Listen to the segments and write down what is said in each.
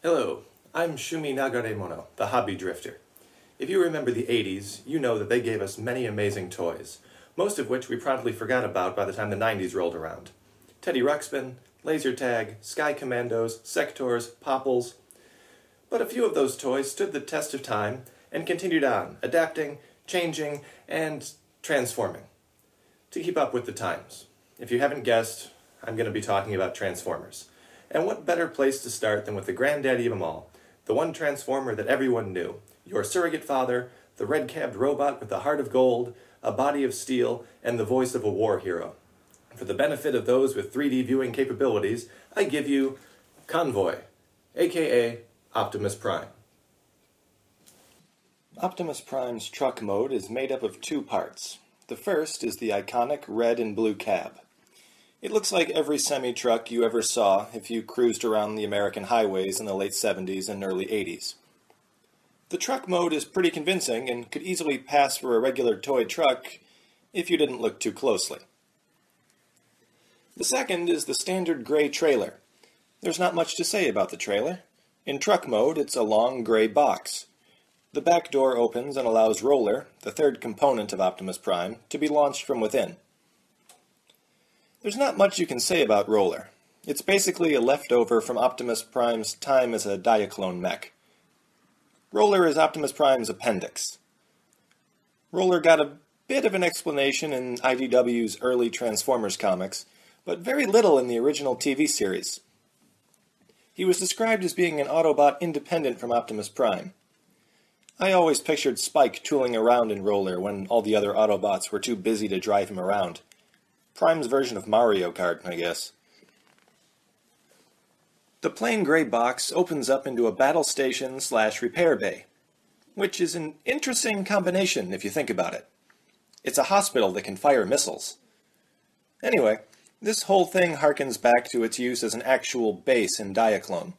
Hello, I'm Shumi Nagaremono, the hobby drifter. If you remember the 80s, you know that they gave us many amazing toys, most of which we promptly forgot about by the time the 90s rolled around. Teddy Ruxpin, Laser Tag, Sky Commandos, Sectors, Popples. But a few of those toys stood the test of time and continued on, adapting, changing, and transforming to keep up with the times. If you haven't guessed, I'm going to be talking about Transformers. And what better place to start than with the granddaddy of them all, the one Transformer that everyone knew, your surrogate father, the red-cabbed robot with the heart of gold, a body of steel, and the voice of a war hero. For the benefit of those with 3D viewing capabilities, I give you Convoy, aka Optimus Prime. Optimus Prime's truck mode is made up of two parts. The first is the iconic red and blue cab. It looks like every semi-truck you ever saw if you cruised around the American highways in the late 70s and early 80s. The truck mode is pretty convincing and could easily pass for a regular toy truck if you didn't look too closely. The second is the standard gray trailer. There's not much to say about the trailer. In truck mode, it's a long gray box. The back door opens and allows Roller, the third component of Optimus Prime, to be launched from within. There's not much you can say about Roller. It's basically a leftover from Optimus Prime's time as a Diaclone mech. Roller is Optimus Prime's appendix. Roller got a bit of an explanation in IDW's early Transformers comics, but very little in the original TV series. He was described as being an Autobot independent from Optimus Prime. I always pictured Spike tooling around in Roller when all the other Autobots were too busy to drive him around. Prime's version of Mario Kart, I guess. The plain gray box opens up into a battle station / repair bay, which is an interesting combination if you think about it. It's a hospital that can fire missiles. Anyway, this whole thing harkens back to its use as an actual base in Diaclone.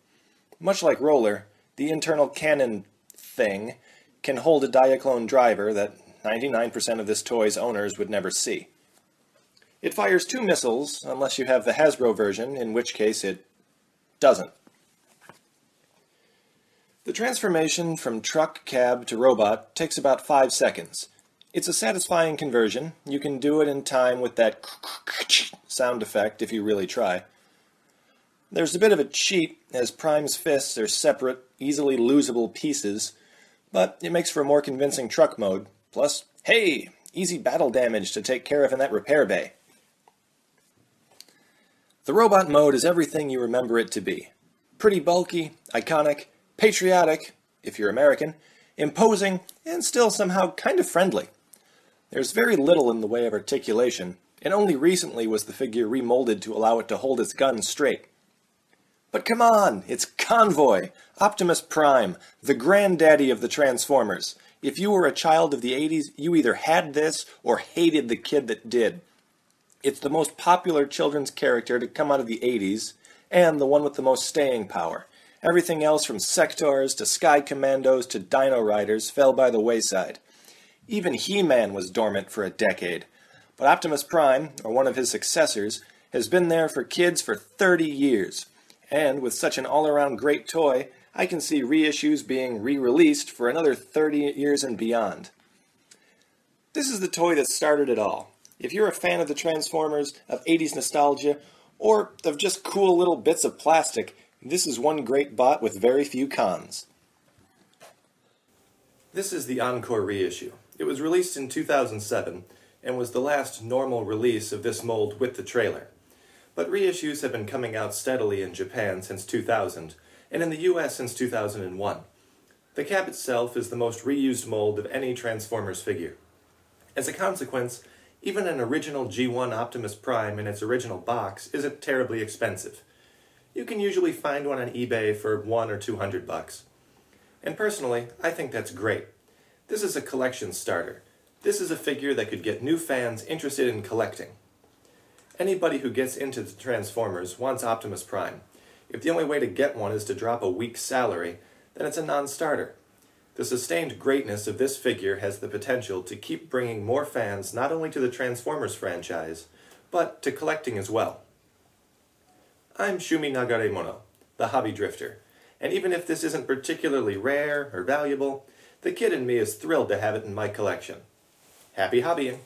Much like Roller, the internal cannon thing can hold a Diaclone driver that 99% of this toy's owners would never see. It fires 2 missiles, unless you have the Hasbro version, in which case it doesn't. The transformation from truck, cab to robot takes about 5 seconds. It's a satisfying conversion. You can do it in time with that sound effect if you really try. There's a bit of a cheat, as Prime's fists are separate, easily losable pieces, but it makes for a more convincing truck mode. Plus, hey, easy battle damage to take care of in that repair bay. The robot mode is everything you remember it to be. Pretty bulky, iconic, patriotic, if you're American, imposing, and still somehow kind of friendly. There's very little in the way of articulation, and only recently was the figure remolded to allow it to hold its gun straight. But come on, it's Convoy, Optimus Prime, the granddaddy of the Transformers. If you were a child of the 80s, you either had this or hated the kid that did. It's the most popular children's character to come out of the 80s, and the one with the most staying power. Everything else from Sectors to Sky Commandos to Dino Riders fell by the wayside. Even He-Man was dormant for a decade. But Optimus Prime, or one of his successors, has been there for kids for 30 years. And with such an all-around great toy, I can see reissues being re-released for another 30 years and beyond. This is the toy that started it all. If you're a fan of the Transformers, of 80s nostalgia, or of just cool little bits of plastic, this is one great bot with very few cons. This is the Encore reissue. It was released in 2007 and was the last normal release of this mold with the trailer. But reissues have been coming out steadily in Japan since 2000, and in the US since 2001. The cab itself is the most reused mold of any Transformers figure. As a consequence, even an original G1 Optimus Prime in its original box isn't terribly expensive. You can usually find one on eBay for $100 or $200. And personally, I think that's great. This is a collection starter. This is a figure that could get new fans interested in collecting. Anybody who gets into the Transformers wants Optimus Prime. If the only way to get one is to drop a week's salary, then it's a non-starter. The sustained greatness of this figure has the potential to keep bringing more fans not only to the Transformers franchise, but to collecting as well. I'm Shumi Nagaremono, the Hobby Drifter, And even if this isn't particularly rare or valuable, the kid in me is thrilled to have it in my collection. Happy hobbying!